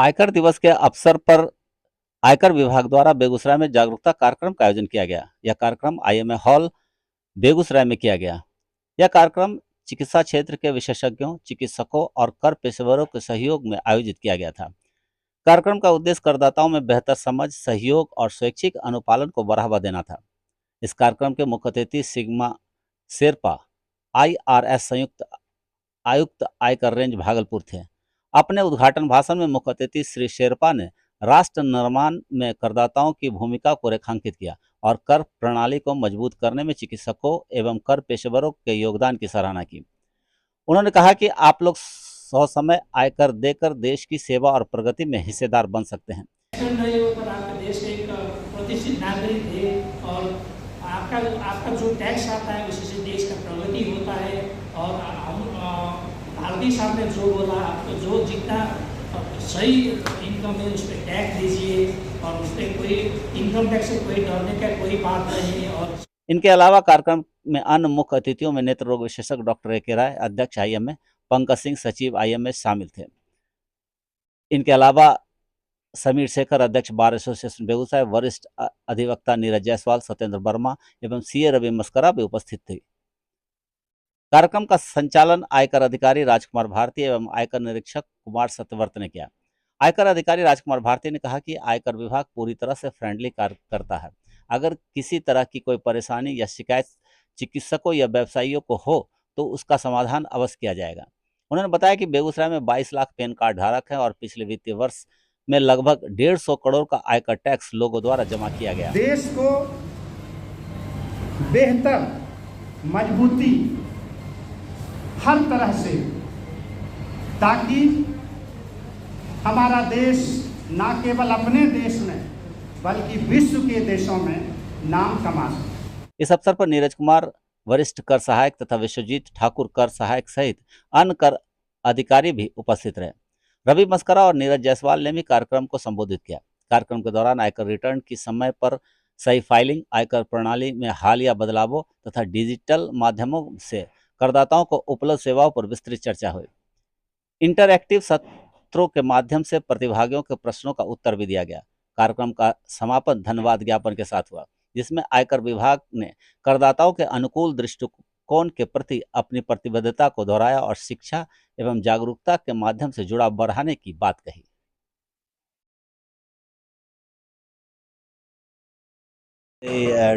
आयकर दिवस के अवसर पर आयकर विभाग द्वारा बेगूसराय में जागरूकता कार्यक्रम का आयोजन किया गया। यह कार्यक्रम आईएमए हॉल बेगूसराय में किया गया। यह कार्यक्रम चिकित्सा क्षेत्र के विशेषज्ञों, चिकित्सकों और कर पेशेवरों के सहयोग में आयोजित किया गया था। कार्यक्रम का उद्देश्य करदाताओं में बेहतर समझ, सहयोग और स्वैच्छिक अनुपालन को बढ़ावा देना था। इस कार्यक्रम के मुख्य अतिथि सिग्मा शेरपा, आईआरएस संयुक्त आयुक्त आयकर रेंज भागलपुर थे। अपने उद्घाटन भाषण में मुख्य अतिथि श्री शेरपा ने राष्ट्र निर्माण में करदाताओं की भूमिका को रेखांकित किया और कर प्रणाली को मजबूत करने में चिकित्सकों एवं कर पेशेवरों के योगदान की सराहना की। उन्होंने कहा कि आप लोग ससमय आयकर देकर देश की सेवा और प्रगति में हिस्सेदार बन सकते हैं। आपका देश एक प्रतिष्ठित नागरिक है और आपका जो टैक्स आता है उसी से देश का प्रगति होता है। और हम भारतीय साहब ने जो बोला, आपको जो जितना सही इनकम है उस पर टैक्स दीजिए और उस पर कोई इनकम टैक्स से कोई डरने का कोई बात नहीं है। और इनके अलावा कार्यक्रम में अन्य मुख्य अतिथियों में नेत्र रोग विशेषज्ञ डॉक्टर ए के राय, अध्यक्ष आईएमए, पंकज सिंह, सचिव आईएमए शामिल थे। इनके अलावा समीर शेखर, अध्यक्ष बार एसोसिएशन बेगूसराय, वरिष्ठ अधिवक्ता नीरज जायसवाल, सत्येंद्र वर्मा एवं सीए रवि मस्करा भी उपस्थित थे। कार्यक्रम का संचालन आयकर अधिकारी राजकुमार भारती एवं आयकर निरीक्षक कुमार सत्यवर्त ने किया। आयकर अधिकारी राजकुमार भारती ने कहा कि आयकर विभाग पूरी तरह से फ्रेंडली कार्य करता है। अगर किसी तरह की कोई परेशानी या शिकायत चिकित्सकों या व्यवसायियों को हो तो उसका समाधान अवश्य किया जाएगा। उन्होंने बताया कि बेगूसराय में 22 लाख पैन कार्ड धारक हैं और पिछले वित्तीय वर्ष में लगभग 150 करोड़ का आयकर टैक्स लोगों द्वारा जमा किया गया। देश को बेहतर मजबूती हर तरह से, ताकि हमारा देश ना केवल अपने देश में बल्कि विश्व के देशों में नाम कमा सके। इस अवसर पर नीरज कुमार, वरिष्ठ कर सहायक तथा विश्वजीत ठाकुर, कर सहायक सहित अन्य कर अधिकारी भी उपस्थित रहे। रवि मस्करा और नीरज जायसवाल ने भी कार्यक्रम को संबोधित किया। कार्यक्रम के दौरान आयकर रिटर्न की समय पर सही फाइलिंग, आयकर प्रणाली में हालिया बदलावों तथा डिजिटल माध्यमों से करदाताओं को उपलब्ध सेवाओं पर विस्तृत चर्चा हुई। इंटरएक्टिव सत्रों के माध्यम से प्रतिभागियों के प्रश्नों का उत्तर भी दिया गया। कार्यक्रम का समापन धन्यवाद ज्ञापन के साथ हुआ, जिसमें आयकर विभाग ने करदाताओं के अनुकूल दृष्टिकोण के प्रति अपनी प्रतिबद्धता को दोहराया और शिक्षा एवं जागरूकता के माध्यम से जुड़ाव बढ़ाने की बात कही।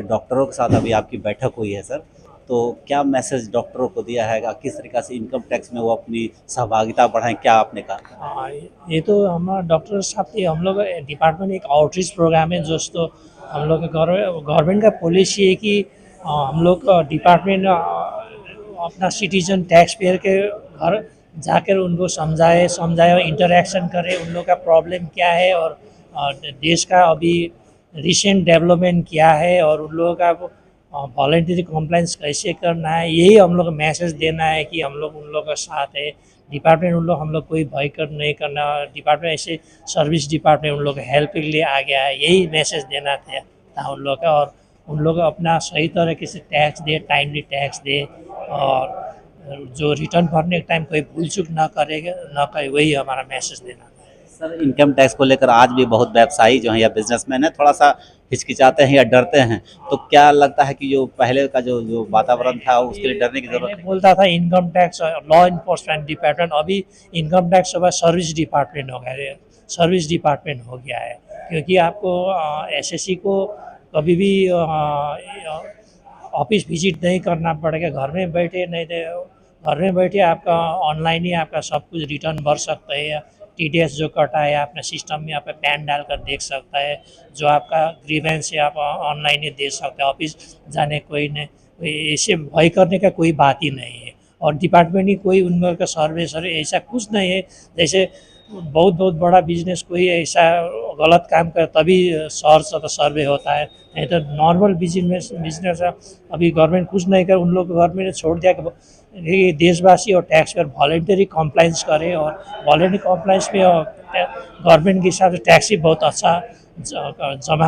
डॉक्टरों के साथ अभी आपकी बैठक हुई है सर, तो क्या मैसेज डॉक्टरों को दिया है, किस तरीके से इनकम टैक्स में वो अपनी सहभागिता बढ़ाएं, क्या आपने कहा? ये तो हमारा डॉक्टर साहब की, हम लोग डिपार्टमेंट एक आउटरीच प्रोग्राम है दोस्तों। हम लोग गवर्नमेंट का पॉलिसी है कि हम लोग डिपार्टमेंट अपना सिटीजन टैक्स पेयर के घर जाकर उनको समझाए और इंटरेक्शन करे, उन लोग का प्रॉब्लम क्या है और देश का अभी रिसेंट डेवलपमेंट क्या है और उन लोगों का वॉलंटरी कंप्लाइंस कैसे करना है। यही हम लोग मैसेज देना है कि हम लोग उन लोगों का साथ है। डिपार्टमेंट हम लोग कोई भय कर नहीं करना, डिपार्टमेंट ऐसे सर्विस डिपार्टमेंट उन लोग हेल्प के लिए आ गया है, यही मैसेज देना था उन लोग का। और उन लोग अपना सही तरीके से टैक्स दे, टाइमली टैक्स दे और जो रिटर्न भरने के टाइम कोई भूल चूक ना करे, वही हमारा मैसेज देना। सर, इनकम टैक्स को लेकर आज भी बहुत व्यवसायी जो हैं या बिजनेसमैन है थोड़ा सा हिचकिचाते हैं या डरते हैं, तो क्या लगता है कि जो पहले का जो वातावरण था उसके लिए डरने की जरूरत है? बोलता था income tax law enforcement department, अभी इनकम टैक्स सर्विस डिपार्टमेंट हो गया, सर्विस डिपार्टमेंट हो गया है। क्योंकि आपको एसएससी को कभी भी ऑफिस विजिट नहीं करना पड़ेगा, घर में बैठे आपका ऑनलाइन ही आपका सब कुछ रिटर्न भर सकते हैं। टीडीएस जो कटा है अपने सिस्टम में आप पैन डालकर देख सकता है, जो आपका ग्रीवेंस है आप ऑनलाइन ही दे सकते हैं, ऑफिस जाने कोई नहीं, ऐसे भय करने का कोई बात ही नहीं है। और डिपार्टमेंट ही कोई उन लोगों का सर्वे ऐसा कुछ नहीं है। जैसे बहुत बड़ा बिजनेस कोई ऐसा गलत काम करे तभी सर्वे होता है, नहीं तो नॉर्मल बिजनेस अभी गवर्नमेंट कुछ नहीं कर, उन लोग गवर्नमेंट ने छोड़ दिया कि देशवासी और टैक्स पेयर वॉलंटरी कंप्लाइंस करे। और वॉलंटरी कंप्लाइंस में गवर्नमेंट के हिसाब से टैक्स ही बहुत अच्छा जमा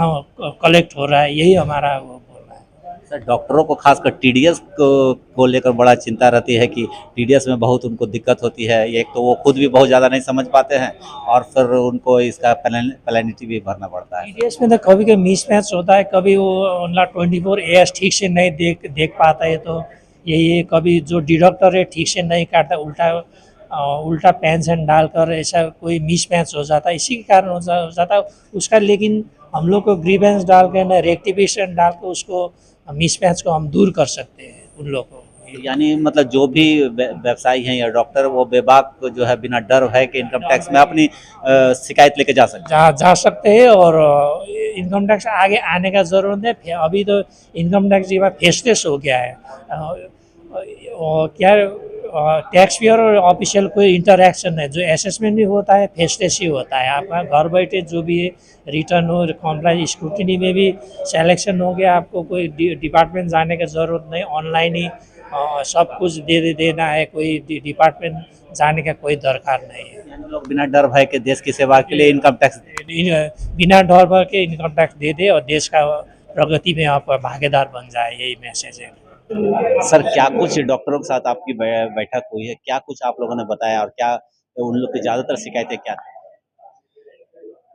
कलेक्ट हो रहा है, यही हमारा वो बोलना है। सर डॉक्टरों को खासकर टीडीएस को लेकर बड़ा चिंता रहती है कि टीडीएस में बहुत उनको दिक्कत होती है। एक तो वो खुद भी बहुत ज़्यादा नहीं समझ पाते हैं और फिर उनको इसका पेनल्टी भी भरना पड़ता है। टीडीएस में तो कभी कभी मिसमैच होता है, कभी वो उनका 24 AS ठीक से नहीं देख पाता है, तो यही कभी जो डिडक्टर है ठीक से नहीं काटता, उल्टा पेंशन डालकर ऐसा कोई मिसमैच हो जाता है, इसी के कारण हो जाता है उसका। लेकिन हम लोग को ग्रीवेंस डाल के ना रेक्टिफिकेशन डाल के उसको मिसमैच को हम दूर कर सकते हैं उन लोग को। यानी मतलब जो भी व्यवसायी हैं या डॉक्टर वो बेबाक जो है बिना डर है कि इनकम टैक्स में अपनी शिकायत लेके जा सकते हैं। जा सकते हैं और इनकम टैक्स आगे आने का ज़रूरत है। अभी तो इनकम टैक्स ये फेसलेस हो गया है। क्या टैक्स पेयर और ऑफिशियल कोई इंटरेक्शन है, जो असेसमेंट भी होता है फेसलेस ही होता है। आपका घर बैठे जो भी है रिटर्न हो, कॉम्प्लाइंस स्क्रूटिनी में भी सिलेक्शन हो गया, आपको कोई डिपार्टमेंट जाने की ज़रूरत नहीं, ऑनलाइन ही सब कुछ देना है, कोई डिपार्टमेंट जाने का कोई दरकार नहीं है। यानी लोग बिना डर भय के देश की सेवा के लिए इनकम टैक्स बिना डर भर के इनकम टैक्स दे और देश का प्रगति में आप भागीदार बन जाए, यही मैसेज है। सर क्या कुछ डॉक्टरों के साथ आपकी बैठक हुई है, क्या कुछ आप लोगों ने बताया और क्या उन लोग की ज्यादातर शिकायतें क्या थी?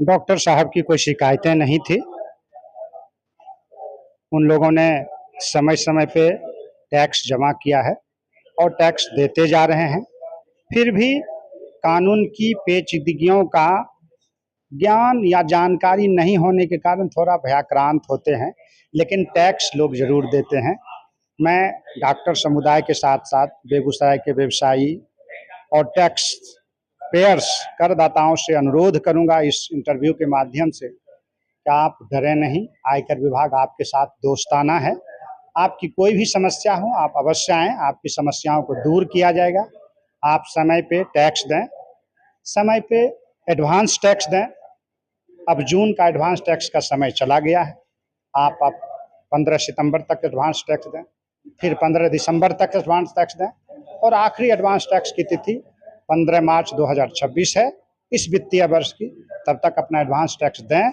डॉक्टर साहब की कोई शिकायतें नहीं थी। उन लोगों ने समय समय पे टैक्स जमा किया है और टैक्स देते जा रहे हैं। फिर भी कानून की पेचीदगियों का ज्ञान या जानकारी नहीं होने के कारण थोड़ा भयाक्रांत होते हैं, लेकिन टैक्स लोग जरूर देते हैं। मैं डॉक्टर समुदाय के साथ साथ बेगूसराय के व्यवसायी और टैक्स पेयर्स करदाताओं से अनुरोध करूंगा इस इंटरव्यू के माध्यम से कि आप डरें नहीं, आयकर विभाग आपके साथ दोस्ताना है। आपकी कोई भी समस्या हो आप अवश्य आएँ, आपकी समस्याओं को दूर किया जाएगा। आप समय पे टैक्स दें, समय पे एडवांस टैक्स दें। अब जून का एडवांस टैक्स का समय चला गया है। आप 15 सितंबर तक एडवांस टैक्स दें, फिर 15 दिसंबर तक एडवांस टैक्स दें और आखिरी एडवांस टैक्स की तिथि 15 मार्च 2026 है इस वित्तीय वर्ष की। तब तक अपना एडवांस टैक्स दें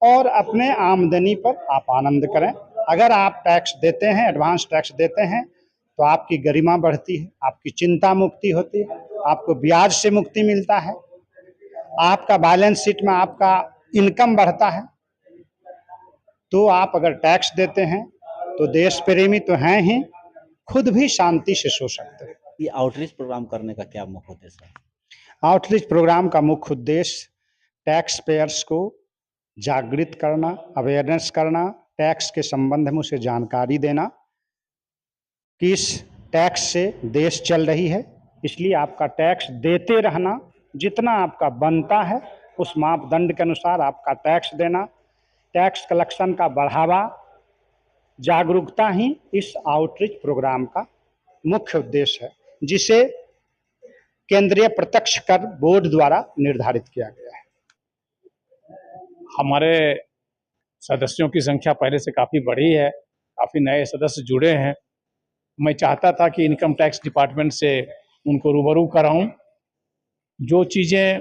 और अपने आमदनी पर आप आनंद करें। अगर आप टैक्स देते हैं, एडवांस टैक्स देते हैं, तो आपकी गरिमा बढ़ती है, आपकी चिंता मुक्ति होती है, आपको ब्याज से मुक्ति मिलता है, आपका बैलेंस शीट में आपका इनकम बढ़ता है। तो आप अगर टैक्स देते हैं तो देश प्रेमी तो हैं ही, खुद भी शांति से सो सकते हैं। ये आउटरीच प्रोग्राम करने का क्या मुख्य उद्देश्य है? आउटरीच प्रोग्राम का मुख्य उद्देश्य टैक्स पेयर्स को जागृत करना, अवेयरनेस करना, टैक्स के संबंध में उसे जानकारी देना। किस टैक्स से देश चल रही है, इसलिए आपका टैक्स देते रहना, जितना आपका बनता है उस मापदंड के अनुसार आपका टैक्स देना, टैक्स कलेक्शन का बढ़ावा, जागरूकता ही इस आउटरीच प्रोग्राम का मुख्य उद्देश्य है, जिसे केंद्रीय प्रत्यक्ष कर बोर्ड द्वारा निर्धारित किया गया है। हमारे सदस्यों की संख्या पहले से काफ़ी बढ़ी है, काफ़ी नए सदस्य जुड़े हैं। मैं चाहता था कि इनकम टैक्स डिपार्टमेंट से उनको रूबरू कराऊं, जो चीज़ें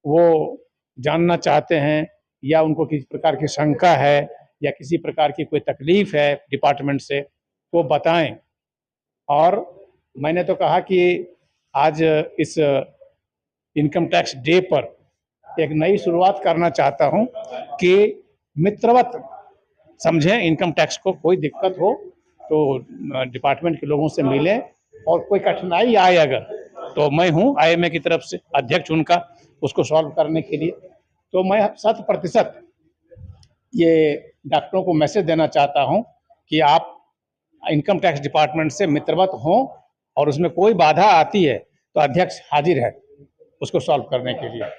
वो जानना चाहते हैं या उनको किसी प्रकार की शंका है या किसी प्रकार की कोई तकलीफ़ है डिपार्टमेंट से, तो बताएं। और मैंने तो कहा कि आज इस इनकम टैक्स डे पर एक नई शुरुआत करना चाहता हूं कि मित्रवत समझें इनकम टैक्स को। कोई दिक्कत हो तो डिपार्टमेंट के लोगों से मिलें और कोई कठिनाई आए अगर, तो मैं हूं आईएमए की तरफ से अध्यक्ष उनका, उसको सॉल्व करने के लिए। तो मैं 100% ये डॉक्टरों को मैसेज देना चाहता हूं कि आप इनकम टैक्स डिपार्टमेंट से मित्रवत हों और उसमें कोई बाधा आती है तो अध्यक्ष हाजिर है उसको सॉल्व करने के लिए।